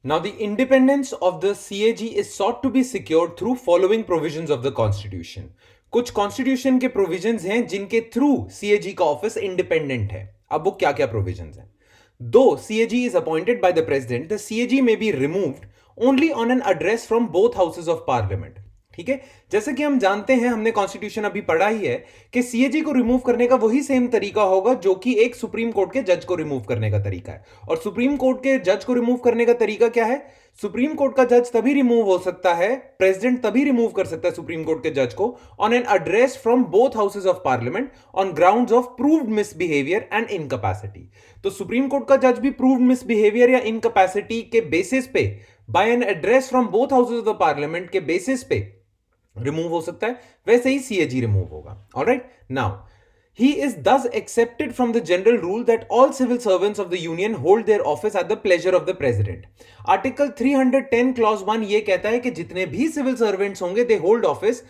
Now, the independence of the CAG is sought to be secured through following provisions of the Constitution. कुछ constitution के provisions हैं जिनके through CAG का office independent है. अब वो क्या क्या प्रोविजंस हैं? दो CAG is appointed by the president, the CAG may be removed only on an address from both houses of parliament. ठीक है, जैसे कि हम जानते हैं, हमने कॉन्स्टिट्यूशन अभी पढ़ा ही है कि सीएजी को रिमूव करने का वही सेम तरीका होगा जो कि एक सुप्रीम कोर्ट के जज को रिमूव करने का तरीका है. और सुप्रीम कोर्ट के जज को रिमूव करने का तरीका क्या है? सुप्रीम कोर्ट का जज तभी रिमूव हो सकता है, प्रेसिडेंट तभी रिमूव कर सकता है सुप्रीम कोर्ट के जज को on an address from both houses of parliament on grounds of proved misbehaviour and incapacity. तो सुप्रीम कोर्ट का जज भी प्रूव्ड मिसबिहेवियर या इनकैपेसिटी के बेसिस पे, by an address from both houses of the parliament के बेसिस पे remove हो सकता है. वैसे ही सीएजी रिमूव होगा. Alright, now he is thus accepted from the general rule that all civil servants of the union hold their office at the pleasure of the president. Article 310 clause 1 ये कहता है कि जितने भी सिविल सर्वेंट्स होंगे they hold office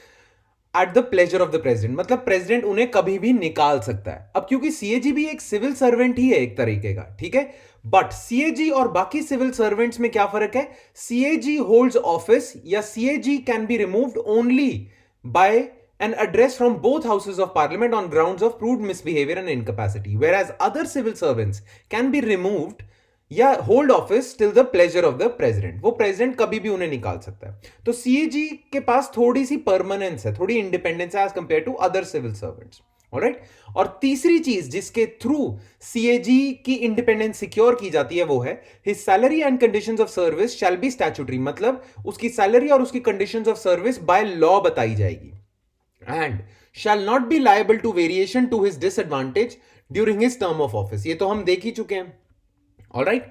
at the pleasure of the president. मतलब president उन्हें कभी भी निकाल सकता है. अब क्योंकि सीएजी भी एक सिविल सर्वेंट ही है एक तरीके का, ठीक है, बट सीएजी और बाकी सिविल सर्वेंट्स में क्या फर्क है? सीएजी होल्ड्स ऑफिस या CAG can be removed only by an address from both houses of parliament on grounds of proved misbehavior and incapacity, whereas other civil servants can be removed या hold office till the pleasure of the president. वो president कभी भी उन्हें निकाल सकता है. तो CAG के पास थोड़ी सी परमानेंस है, थोड़ी इंडिपेंडेंस है as compare to other civil servants. Alright, और तीसरी चीज जिसके थ्रू सीएजी की इंडिपेंडेंस सिक्योर की जाती है वो है his salary and conditions of service shall be statutory. मतलब उसकी सैलरी और उसकी conditions of service by law बताई जाएगी and shall not be liable to variation to his disadvantage during his term of office. ये तो हम देख ही चुके हैं. ऑलराइट,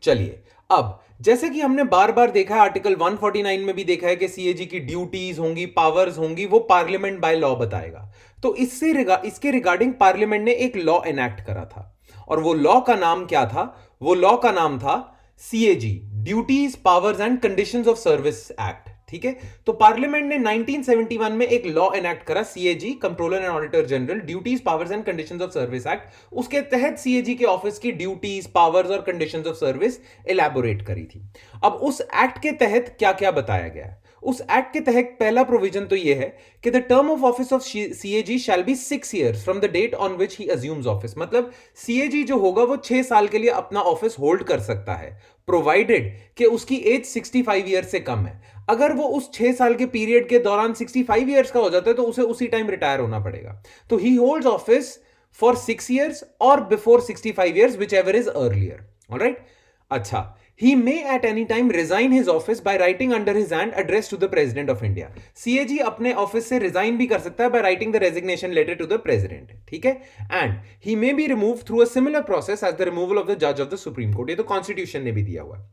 चलिए अब जैसे कि हमने बार बार देखा है, आर्टिकल 149 में भी देखा है कि सीएजी की ड्यूटीज होंगी, पावर्स होंगी, वो पार्लियामेंट बाय लॉ बताएगा. तो इसके रिगार्डिंग पार्लियामेंट ने एक लॉ एनैक्ट करा था और वो लॉ का नाम क्या था? वो लॉ का नाम था CAG, duties powers and conditions of service act. ठीक है, तो पार्लियामेंट ने 1971 में एक लॉ एनैक्ट करा, CAG, controller and auditor general, duties powers and conditions of service act. उसके तहत सीएजी के ऑफिस की ड्यूटीज, पावर्स और कंडीशंस ऑफ सर्विस एलैबोरेट करी थी. अब उस एक्ट के तहत क्या क्या बताया गया है? उस एक्ट के तहत पहला प्रोविजन तो यह है कि the term of office of CAG shall be 6 years from the date on which he assumes office. मतलब सीएजी जो होगा वो 6 साल के लिए अपना ऑफिस होल्ड कर सकता है, प्रोवाइडेड कि उसकी एज 65 ईयर से कम है. अगर वो उस 6 साल के पीरियड के दौरान 65 ईयर्स का हो जाता है तो उसे उसी टाइम रिटायर होना पड़ेगा. तो ही होल्ड्स ऑफिस फॉर 6 years और before 65 years, which ever is earlier. Alright, अच्छा, he may at any time resign his office by writing under his hand address to the president of India. CAG अपने office से resign भी कर सकता है by writing the resignation letter to the president. ठीक है, and he may be removed through a similar process as the removal of the judge of the Supreme Court. ये तो कॉन्स्टिट्यूशन ने भी दिया हुआ है.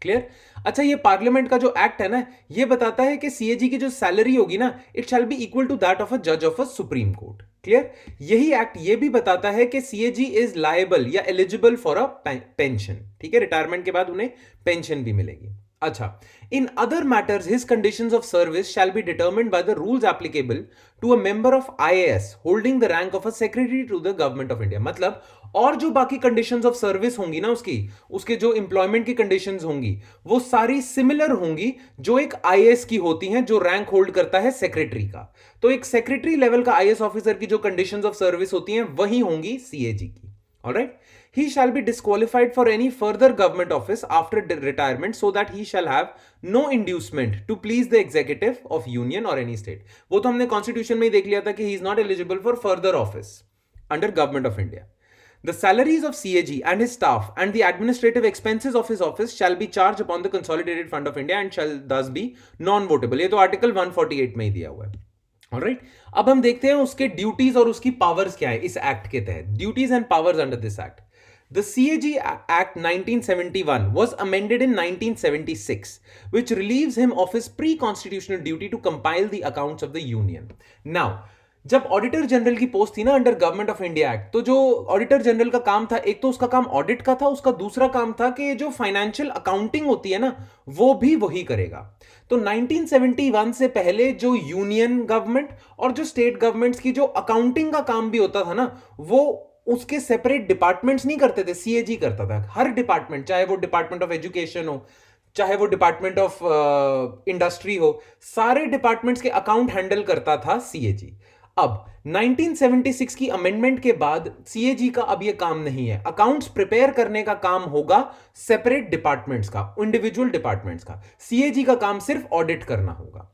क्लियर? अच्छा, ये पार्लियामेंट का जो एक्ट है ना, ये बताता है कि सीएजी की जो सैलरी होगी ना, it shall be equal to that of a जज of a supreme court. Clear? यही एक्ट ये भी बताता है कि सीएजी इज लायबल या एलिजिबल फॉर अ पेंशन. ठीक है, रिटायरमेंट के बाद उन्हें पेंशन भी मिलेगी. अच्छा, in other matters his conditions of service shall be determined by the rules applicable to a member of IAS holding the rank of a secretary to the government of India. मतलब और जो बाकी conditions of service होंगी ना, उसके जो employment की conditions होंगी वो सारी सिमिलर होंगी जो एक आईएएस की होती हैं, जो रैंक होल्ड करता है सेक्रेटरी का. तो एक सेक्रेटरी लेवल का आईएएस ऑफिसर की जो कंडीशंस ऑफ सर्विस होती हैं वही होंगी सीएजी की. Alright, he shall be disqualified for any further government office after retirement so that he shall have no inducement to please the executive of union or any state. वो तो हमने constitution में ही देख लिया था कि he is not eligible for further office under government of India. The salaries of CAG and his staff and the administrative expenses of his office shall be charged upon the consolidated fund of India and shall thus be non-votable. ये तो article 148 में ही दिया हुआ है. Alright, अब हम देखते हैं उसके ड्यूटीज और उसकी पावर्स क्या है इस एक्ट के तहत. Duties and powers under this act. The CAG Act 1971 was amended in 1976, which relieves him of his pre-constitutional duty to compile the accounts of the Union. Now, जब ऑडिटर जनरल की post थी ना under government of India act, तो जो auditor general का काम था, एक तो उसका काम ऑडिट का था, उसका दूसरा काम था कि जो फाइनेंशियल अकाउंटिंग होती है ना, वो भी वही करेगा. तो 1971 से पहले जो यूनियन गवर्नमेंट और जो स्टेट गवर्नमेंट्स की जो अकाउंटिंग का काम भी होता था ना, वो उसके सेपरेट डिपार्टमेंट्स नहीं करते थे, सीएजी करता था. हर डिपार्टमेंट, चाहे वो डिपार्टमेंट ऑफ एजुकेशन हो, चाहे वो डिपार्टमेंट ऑफ इंडस्ट्री हो, सारे डिपार्टमेंट्स के अकाउंट हैंडल करता था सीएजी। अब 1976 की अमेंडमेंट के बाद सीएजी का अब ये काम नहीं है, अकाउंट्स प्रिपेयर करने का काम होगा सेपरेट डिपार्टमेंट्स का, इंडिविजुअल डिपार्टमेंट्स का। सीएजी का काम सिर्फ ऑडिट करना होगा।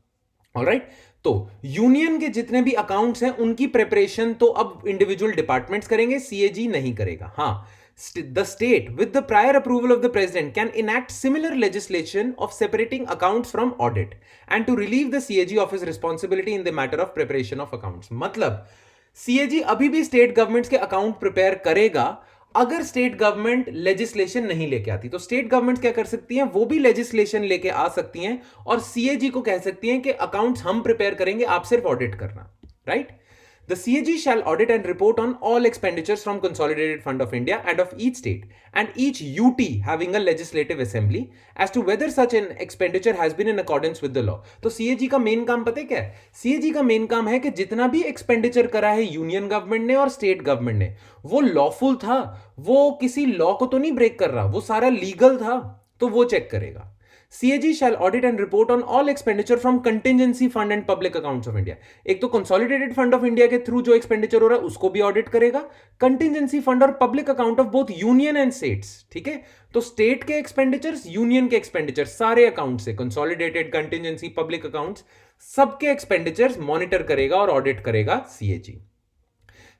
ऑलराइट, तो यूनियन के जितने भी अकाउंट्स हैं उनकी प्रिपरेशन तो अब इंडिविजुअल डिपार्टमेंट्स करेंगे, सीएजी नहीं करेगा। हाँ, the state with the prior approval of the president can enact similar legislation of separating accounts from audit and to relieve the CAG of his responsibility in the matter of preparation of accounts। मतलब CAG अभी भी state governments के account prepare करेगा। अगर state government legislation नहीं लेके आती तो स्टेट गवर्नमेंट क्या कर सकती हैं, वो भी लेजिस्लेशन लेके आ सकती हैं और सीएजी को कह सकती हैं कि अकाउंट्स हम प्रिपेयर करेंगे, आप सिर्फ ऑडिट करना। Right, the CAG shall audit and report on all expenditures from Consolidated Fund of India and of each state and each UT having a legislative assembly as to whether such an expenditure has been in accordance with the law। तो CAG का main काम पता है क्या है? CAG का main काम है कि जितना भी एक्सपेंडिचर करा है यूनियन गवर्नमेंट ने और स्टेट गवर्नमेंट ने, वो लॉफुल था, वो किसी लॉ को तो नहीं ब्रेक कर रहा, वो सारा लीगल था, तो वो चेक करेगा। CAG shall audit and report on all expenditure from contingency fund and public accounts of India। एक तो consolidated fund of India के थ्रू जो एक्सपेंडिचर हो रहा है उसको भी ऑडिट करेगा, कंटिजेंसी फंड और public account of both union and states. ठीक है, तो स्टेट के एक्सपेंडिचर्स, यूनियन के एक्सपेंडिचर, सारे अकाउंट से कंसोलिडेटेड, कंटिजेंसी, पब्लिक अकाउंट्स, सबके एक्सपेंडिचर्स मॉनिटर करेगा और ऑडिट करेगा CAG.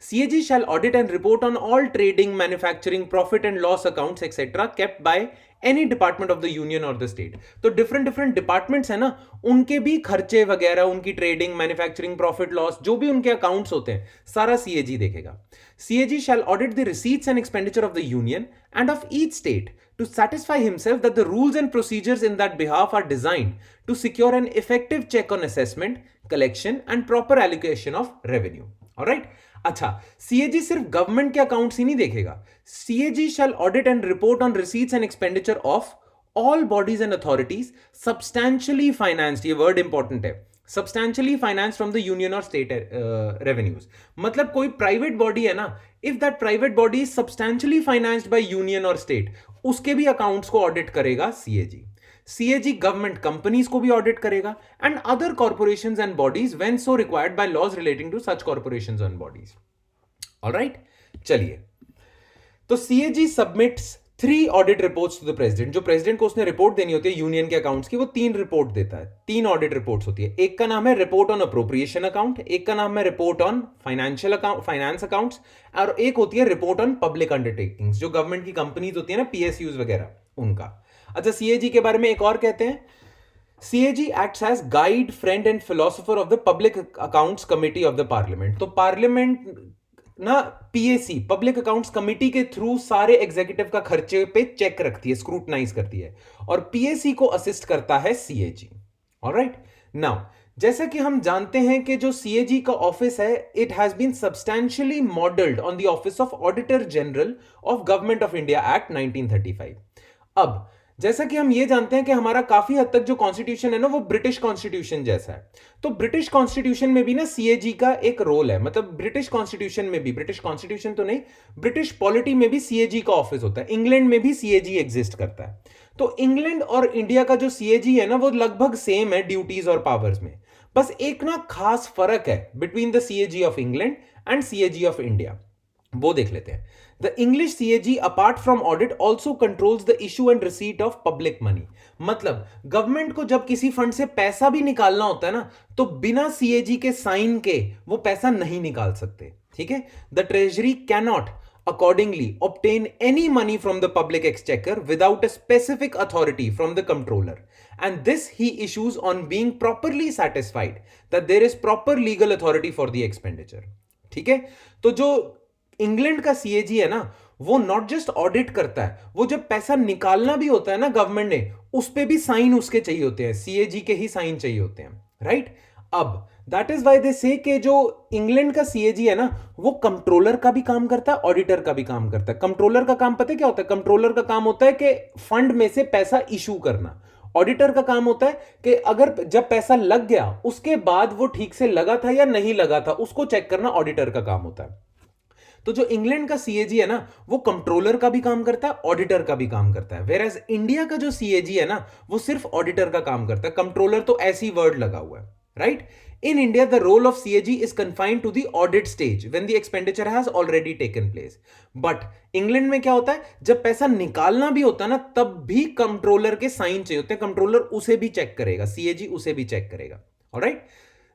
CAG shall audit and report on all trading, manufacturing, profit and loss accounts etc. kept by any department of the union or the state। तो different departments है ना, उनके भी खर्चे वगैरह, उनकी ट्रेडिंग, मैन्युफैक्चरिंग, प्रॉफिट लॉस, जो भी उनके अकाउंट्स होते हैं, सारा CAG देखेगा। CAG shall audit the receipts and expenditure of the union and of each state to satisfy himself that the rules and procedures in that behalf are designed to secure an effective check on assessment, collection and proper allocation of revenue। Alright, अच्छा, CAG सिर्फ government के accounts ही नहीं देखेगा। CAG shall audit and report on receipts and expenditure of all bodies and authorities substantially financed, ये word important है, substantially financed from the union और state revenues. मतलब कोई प्राइवेट बॉडी है ना, if that private body is substantially financed by union और state, उसके भी अकाउंट्स को ऑडिट करेगा सीएजी। CAG गवर्नमेंट कंपनीज को भी ऑडिट करेगा and other corporations and bodies when so required by laws relating to such corporations and bodies. Alright, चलिए, तो CAG submits 3 audit reports to the president. जो president को उसने report देनी होती है यूनियन के अकाउंट्स की, वो 3 रिपोर्ट देता है, 3 ऑडिट रिपोर्ट्स होती है। एक का नाम है रिपोर्ट ऑन अप्रोप्रिएशन अकाउंट, एक का नाम है report on financial account, finance accounts, और एक होती है रिपोर्ट ऑन पब्लिक अंडरटेकिंग्स, जो गवर्नमेंट की कंपनीज होती है ना, PSUs वगैरह, उनका। अच्छा, CAG के बारे में एक और कहते हैं, CAG acts as guide, friend and philosopher of the Public Accounts Committee of the Parliament। तो पार्लियामेंट ना PAC, पब्लिक अकाउंट्स कमिटी के थ्रू सारे एग्जीक्यूटिव का खर्चे पे चेक रखती है, स्क्रूटनाइज करती है, और PAC को असिस्ट करता है CAG। ऑलराइट, नाउ जैसा कि हम जानते हैं कि जो CAG का ऑफिस है, it has been substantially modelled on the office of auditor general of government of India act 1935। अब जैसा कि हम ये जानते हैं कि हमारा काफी हद तक जो कॉन्स्टिट्यूशन है ना, वो ब्रिटिश कॉन्स्टिट्यूशन जैसा है, तो ब्रिटिश कॉन्स्टिट्यूशन में भी ना CAG का एक रोल है। मतलब ब्रिटिश कॉन्स्टिट्यूशन में भी, ब्रिटिश कॉन्स्टिट्यूशन तो नहीं, ब्रिटिश पॉलिटी में भी CAG का ऑफिस होता है। इंग्लैंड में भी CAG एग्जिस्ट करता है। तो इंग्लैंड और इंडिया का जो CAG है ना, वो लगभग सेम है ड्यूटीज और पावर्स में, बस एक ना खास फर्क है between the CAG of England and CAG of India, वो देख लेते हैं। The English CAG apart from audit also controls the issue and receipt of public money। मतलब गवर्नमेंट को जब किसी फंड से पैसा भी निकालना होता है ना, तो बिना CAG के साइन के वो पैसा नहीं निकाल सकते। ठीक है, the treasury cannot accordingly obtain any money from the public exchequer without a specific authority from the comptroller, and this he issues on being properly satisfied that there is proper legal authority for the expenditure। ठीक है, तो जो England का CAG है ना, वो not just audit करता है, वो जब पैसा निकालना भी होता है ना गवर्नमेंट ने, उस पे भी साइन उसके चाहिए होते हैं, CAG के ही साइन चाहिए होते हैं। राइट, अब दैट इज व्हाई दे से कि जो इंग्लैंड का CAG है ना, वो कंट्रोलर का भी काम करता है, ऑडिटर का भी काम करता है। कंट्रोलर का काम पता है क्या होता है? कंट्रोलर का काम होता है कि फंड में से पैसा इशू करना। ऑडिटर का काम होता है कि अगर जब पैसा लग गया उसके बाद वो ठीक से लगा था या नहीं लगा था, उसको चेक करना ऑडिटर का काम होता है। तो जो इंग्लैंड का सीएजी है ना, वो कंट्रोलर का भी काम करता है, ऑडिटर का भी काम करता है, वेयर एज इंडिया का जो सीएजी है ना, वो सिर्फ ऑडिटर का काम करता है। कंट्रोलर तो ऐसी वर्ड लगा हुआ है, right. In India, the role of CAG is confined to the audit stage when the expenditure has already taken place. But England में क्या होता है, जब पैसा निकालना भी होता है ना, तब भी कंट्रोलर के साइन चाहिए होते हैं, कंट्रोलर उसे भी चेक करेगा, सीएजी उसे भी चेक करेगा। Alright,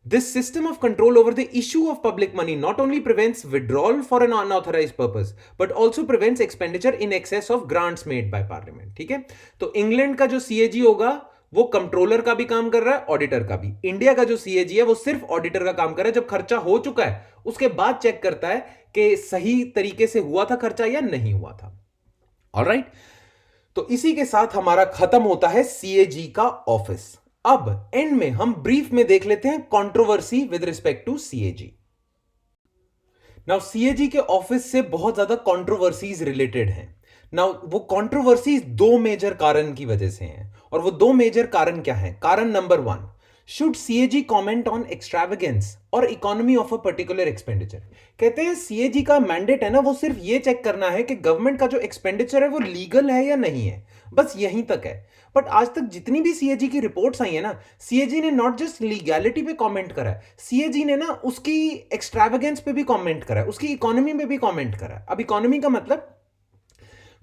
this system of control over the issue of public money not only prevents withdrawal for an unauthorized purpose but also prevents expenditure in excess of grants made by parliament। ठीक है, तो England का जो CAG होगा वो controller का भी काम कर रहा है, ऑडिटर का भी। इंडिया का जो सीएजी है वो सिर्फ ऑडिटर का काम कर रहा है, जब खर्चा हो चुका है उसके बाद चेक करता है कि सही तरीके से हुआ था खर्चा या नहीं हुआ था। ऑलराइट, तो इसी के साथ हमारा खत्म होता है सीएजी का ऑफिस। अब एंड में हम ब्रीफ में देख लेते हैं controversy with respect to CAG. Now CAG के ऑफिस से बहुत ज्यादा कंट्रोवर्सीज रिलेटेड हैं। नाउ वो कंट्रोवर्सीज दो मेजर कारण की वजह से हैं, और वो दो मेजर कारण क्या हैं? कारण number 1, should CAG comment on extravagance और economy of a particular expenditure. कहते हैं सीएजी का मैंडेट है ना, वो सिर्फ ये चेक करना है कि गवर्नमेंट का जो एक्सपेंडिचर है वो लीगल है या नहीं है, बस यहीं तक है। बट आज तक जितनी भी सीएजी की रिपोर्ट्स आई है ना, सीएजी ने नॉट जस्ट लीगैलिटी पे कमेंट करा है, सीएजी ने ना उसकी एक्सट्रावेगेंस पे भी कमेंट करा है, उसकी इकोनॉमी पे भी कमेंट करा है। अब इकोनॉमी का मतलब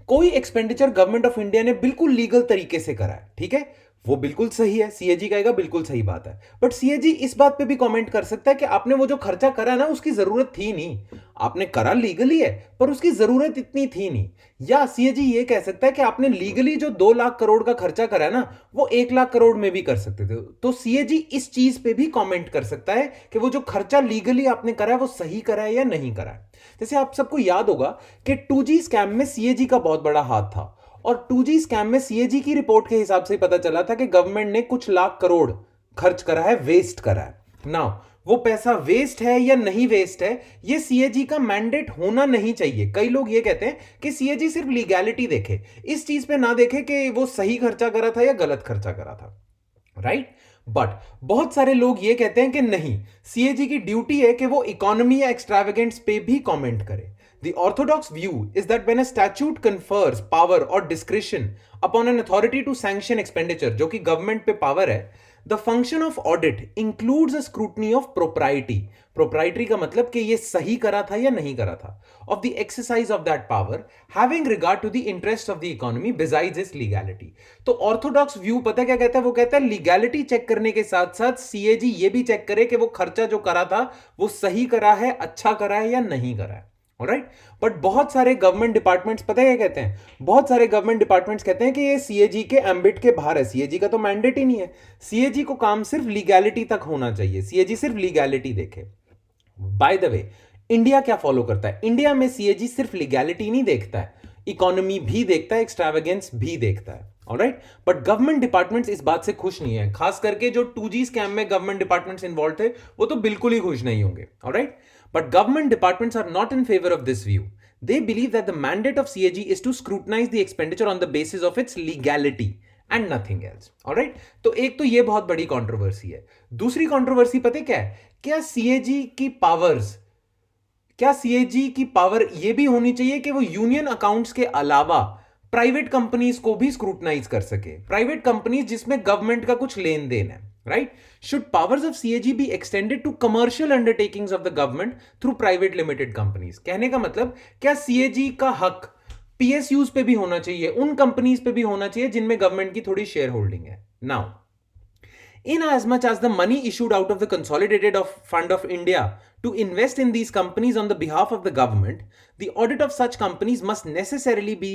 कोई एक्सपेंडिचर गवर्नमेंट ऑफ इंडिया ने बिल्कुल लीगल तरीके से करा है, ठीक है, वो बिल्कुल सही है, सीएजी कहेगा बिल्कुल सही बात है। बट सीएजी इस बात पे भी कमेंट कर सकता है कि आपने वो जो खर्चा करा ना उसकी जरूरत थी नहीं, आपने करा लीगली है पर उसकी जरूरत इतनी थी नहीं। या सीएजी ये कह सकता है कि आपने लीगली जो 2 लाख करोड़ का खर्चा करा है ना, वो 1 लाख करोड़ में भी कर सकते थे। तो सीएजी इस चीज पे भी कमेंट कर सकता है कि वो जो खर्चा लीगली आपने करा है वो सही करा है या नहीं करा है। जैसे आप सबको याद होगा कि 2G स्कैम में सीएजी का बहुत बड़ा हाथ था, और 2G स्कैम में सीएजी की रिपोर्ट के हिसाब से पता चला था कि गवर्नमेंट ने कुछ लाख करोड़ खर्च करा है, वेस्ट करा है। नाउ वो पैसा वेस्ट है या नहीं वेस्ट है, ये सीएजी का मैंडेट होना नहीं चाहिए। कई लोग ये कहते हैं कि सीएजी सिर्फ लीगैलिटी देखे, इस चीज पे ना देखे कि वो सही खर्चा करा था या गलत खर्चा करा था, राइट। बट बहुत सारे लोग ये कहते हैं कि नहीं, सीएजी की ड्यूटी है कि वो इकोनॉमी या एक्सट्रावेगेंस पे भी कमेंट करे। The orthodox view is that when a statute confers power or discretion upon an authority to sanction expenditure, जो कि गवर्नमेंट पे पावर है, the function of audit includes a scrutiny of propriety. Propriety का मतलब कि ये सही करा था या नहीं करा था, of the exercise of that power, having regard to the interest of the economy besides its legality. तो ऑर्थोडॉक्स व्यू पता क्या कहता है? वो कहता है लीगैलिटी चेक करने के साथ साथ सीएजी ये भी चेक करे कि वो खर्चा जो करा था वो सही करा है, अच्छा करा है या नहीं करा है। ऑलराइट, बट बहुत सारे गवर्नमेंट डिपार्टमेंट्स पता है क्या कहते हैं? बहुत सारे गवर्नमेंट डिपार्टमेंट्स कहते हैं कि ये सीएजी के एम्बिट के बाहर है, सीएजी का तो मैंडेट ही नहीं है, सीएजी को काम सिर्फ लीगैलिटी तक होना चाहिए, सीएजी सिर्फ लीगैलिटी देखे। बाय द वे, इंडिया क्या फॉलो करता है? इंडिया में सीएजी सिर्फ लीगैलिटी नहीं देखता है, इकोनॉमी भी देखता है, एक्सट्रावेगेंस भी देखता है। ऑलराइट, बट गवर्नमेंट डिपार्टमेंट्स इस बात से खुश नहीं है, खास करके जो 2G स्कैम में गवर्नमेंट डिपार्टमेंट्स इन्वॉल्व थे वो तो बिल्कुल ही खुश नहीं होंगे। Alright, but government departments are not in favor of this view. They believe that the mandate of CAG is to scrutinize the expenditure on the basis of its legality and nothing else. Alright? तो एक तो ये बहुत बड़ी controversy है। दूसरी controversy पता है क्या है? क्या CAG की पावर्स, क्या सीएजी की पावर यह भी होनी चाहिए कि वो यूनियन अकाउंट्स के अलावा प्राइवेट कंपनीज को भी स्क्रूटनाइज कर सके, प्राइवेट कंपनीज जिसमें गवर्नमेंट का कुछ लेन देन है, right? Should powers of CAG be extended to commercial undertakings of the government through private limited companies? कहने का मतलब क्या सीएजी का हक पीएसयूज पे भी होना चाहिए, उन कंपनीज पे भी होना चाहिए जिनमें गवर्नमेंट की थोड़ी शेयर होल्डिंग है? Now, in as much as the money issued out of the consolidated fund of India to invest in these companies on the behalf of the government, the audit of such companies must necessarily be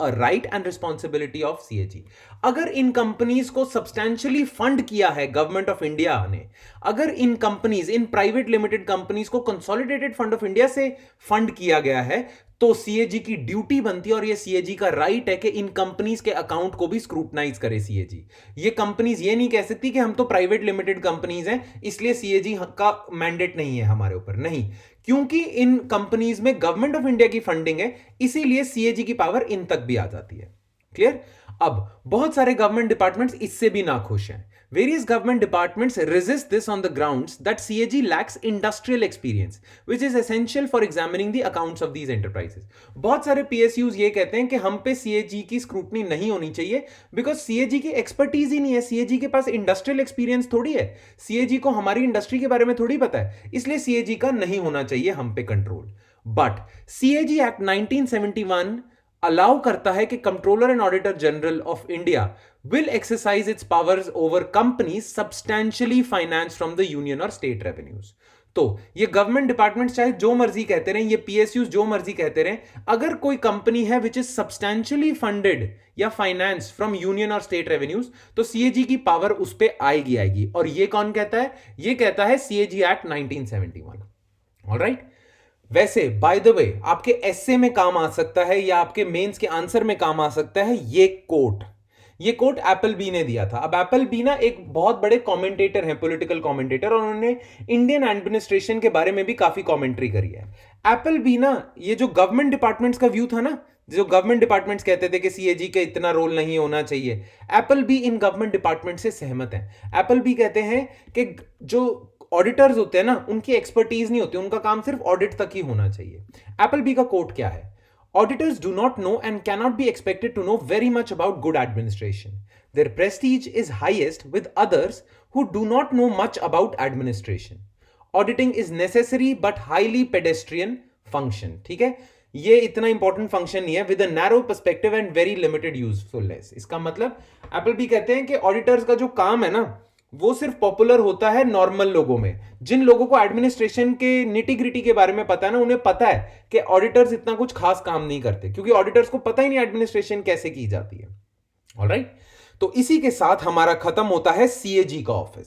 a right and responsibility of CAG. अगर इन companies को substantially fund किया है government of India ने, अगर इन companies, इन private limited companies को कंसोलिडेटेड फंड ऑफ इंडिया से फंड किया गया है, तो सीएजी की ड्यूटी बनती है और ये सीएजी का राइट है कि इन कंपनीज के अकाउंट को भी स्क्रूटनाइज करे सीएजी। ये कंपनीज ये नहीं कह सकती कि हम तो प्राइवेट लिमिटेड कंपनीज हैं इसलिए सीएजी का मैंडेट नहीं है हमारे ऊपर, नहीं, क्योंकि इन कंपनीज में गवर्नमेंट ऑफ इंडिया की फंडिंग है, इसीलिए सीएजी की पावर इन तक भी आ जाती है। क्लियर? अब बहुत सारे गवर्नमेंट डिपार्टमेंट्स इससे भी नाखुश हैं. Various government departments resist this on the grounds that CAG lacks industrial experience, which is essential for examining the accounts of these enterprises. बहुत सारे PSUs ये कहते हैं कि हम पे CAG की स्क्रूटनी नहीं होनी चाहिए because CAG की एक्सपर्टीज ही नहीं है. CAG के पास इंडस्ट्रियल एक्सपीरियंस थोड़ी है. CAG को हमारी इंडस्ट्री के बारे में थोड़ी पता है, इसलिए CAG का नहीं होना चाहिए हम पे control. But CAG act 1971 allow करता है कि controller and auditor general of India will exercise its powers over companies substantially financed from the union or state revenues. तो ये गवर्नमेंट डिपार्टमेंट चाहे जो मर्जी कहते रहे, ये पीएसयूज जो मर्जी कहते रहे, अगर कोई कंपनी है विच इज सब्सटैंशियली फंडेड या फाइनेंस फ्रॉम यूनियन और स्टेट रेवेन्यूज, तो सीएजी की पावर उस पर आएगी. और ये कौन कहता है? ये कहता है सीएजी एक्ट 1971. ऑलराइट. वैसे बाय द वे आपके एसए में काम आ सकता है या आपके मेंस के आंसर में काम आ सकता है ये कोट. ये कोट एप्पल बी ने दिया था. अब एप्पल बी ना एक बहुत बड़े कमेंटेटर हैं, पॉलिटिकल कमेंटेटर, और उन्होंने इंडियन एडमिनिस्ट्रेशन के बारे में भी काफी कमेंट्री करी है. एप्पल बी ना ये जो गवर्नमेंट डिपार्टमेंट्स का व्यू था ना, जो गवर्नमेंट डिपार्टमेंट्स कहते थे कि सीएजी का इतना रोल नहीं होना चाहिए, Apple be in government department से सहमत है. एप्पल बी कहते हैं कि जो ऑडिटर्स होते हैं ना, उनकी एक्सपर्टीज नहीं होती, उनका काम सिर्फ ऑडिट तक ही होना चाहिए. एप्पल बी का कोट क्या है? Auditors do not know and cannot be expected to know very much about good administration. Their prestige is highest with others who do not know much about administration. Auditing is necessary but highly pedestrian function. ठीक है, ये इतना important function नहीं है, with a narrow perspective and very limited usefulness. इसका मतलब Apple भी कहते हैं कि ऑडिटर्स का जो काम है ना, वो सिर्फ पॉपुलर होता है नॉर्मल लोगों में. जिन लोगों को एडमिनिस्ट्रेशन के निटी ग्रिटी के बारे में पता है ना, उन्हें पता है कि ऑडिटर्स इतना कुछ खास काम नहीं करते, क्योंकि ऑडिटर्स को पता ही नहीं एडमिनिस्ट्रेशन कैसे की जाती है. ऑलराइट. तो इसी के साथ हमारा खत्म होता है सीएजी का ऑफिस.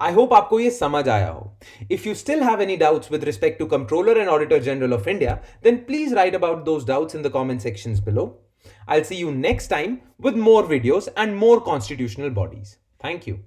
आई होप आपको ये समझ आया हो. If you still have any doubts with respect to controller and auditor general of India, then please write about those doubts in the comment sections below. I'll see you next time with more videos and more constitutional bodies. Thank you.